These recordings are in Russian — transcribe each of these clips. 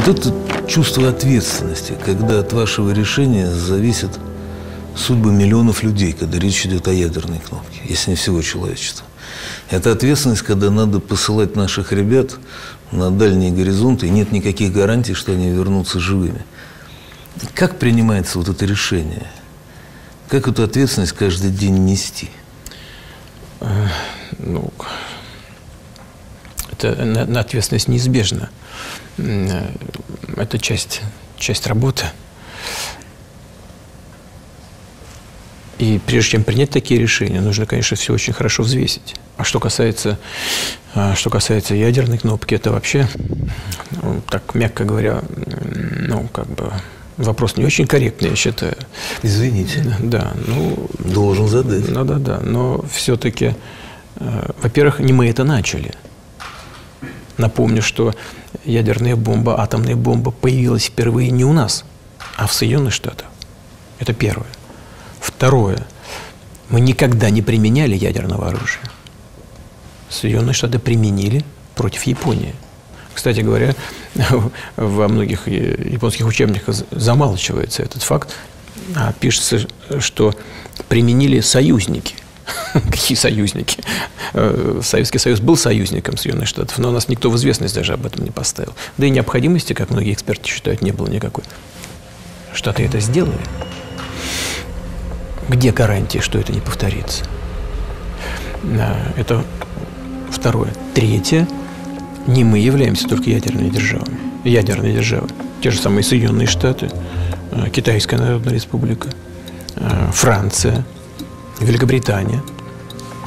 Вот это чувство ответственности, когда от вашего решения зависят судьбы миллионов людей, когда речь идет о ядерной кнопке, если не всего человечества. Это ответственность, когда надо посылать наших ребят на дальние горизонты, и нет никаких гарантий, что они вернутся живыми. Как принимается вот это решение? Как эту ответственность каждый день нести? Ну, это ответственность неизбежна. Это часть работы. И прежде чем принять такие решения, нужно, конечно, все очень хорошо взвесить. А что касается ядерной кнопки, это вообще, ну, так мягко говоря, ну, как бы вопрос не очень корректный, я считаю. Извините. Да, ну... Должен задать. Ну, да. Но все-таки, во-первых, не мы это начали. Напомню, что ядерная бомба, атомная бомба появилась впервые не у нас, а в Соединенных Штатах. Это первое. Второе. Мы никогда не применяли ядерного оружия. Соединенные Штаты применили против Японии. Кстати говоря, во многих японских учебниках замалчивается этот факт. Пишется, что применили союзники. Какие союзники? Советский Союз был союзником Соединенных Штатов, но нас никто в известность даже об этом не поставил. Да и необходимости, как многие эксперты считают, не было никакой. Штаты это сделали. Где гарантия, что это не повторится? Это второе. Третье. Не мы являемся только ядерными державами. Ядерные державы. Те же самые Соединенные Штаты, Китайская Народная Республика, Франция, Великобритания,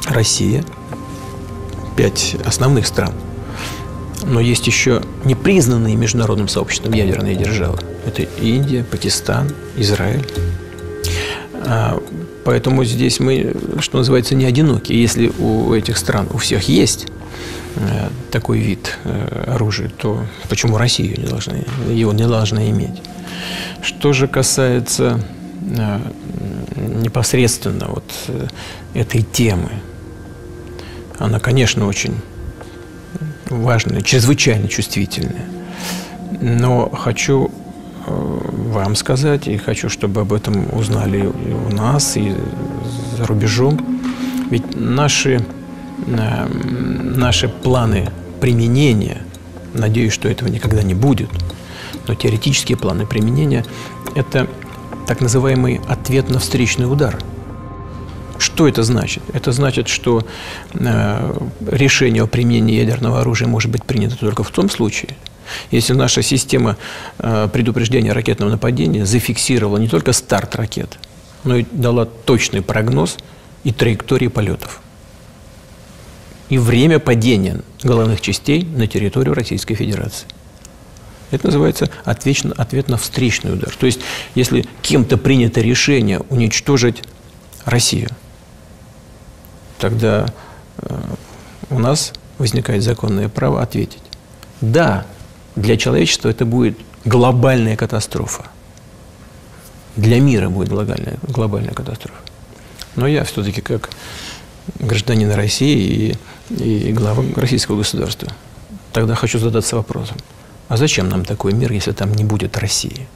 Россия. 5 основных стран. Но есть еще непризнанные международным сообществом ядерные державы. Это Индия, Пакистан, Израиль. Поэтому здесь мы, что называется, не одиноки. Если у этих стран, у всех есть такой вид оружия, то почему Россия его не должна иметь? Что же касается непосредственно вот этой темы, она, конечно, очень важная, чрезвычайно чувствительная. Но хочу вам сказать, и хочу, чтобы об этом узнали и у нас, и за рубежом. Ведь наши планы применения, надеюсь, что этого никогда не будет, но теоретические планы применения – это так называемый ответ на встречный удар. Что это значит? Это значит, что решение о применении ядерного оружия может быть принято только в том случае, если наша система предупреждения ракетного нападения зафиксировала не только старт ракет, но и дала точный прогноз и траектории полетов, и время падения головных частей на территорию Российской Федерации. Это называется ответ на встречный удар. То есть, если кем-то принято решение уничтожить Россию, тогда у нас возникает законное право ответить. Да, для человечества это будет глобальная катастрофа. Для мира будет глобальная катастрофа. Но я все-таки как гражданин России и глава российского государства тогда хочу задаться вопросом. А зачем нам такой мир, если там не будет России?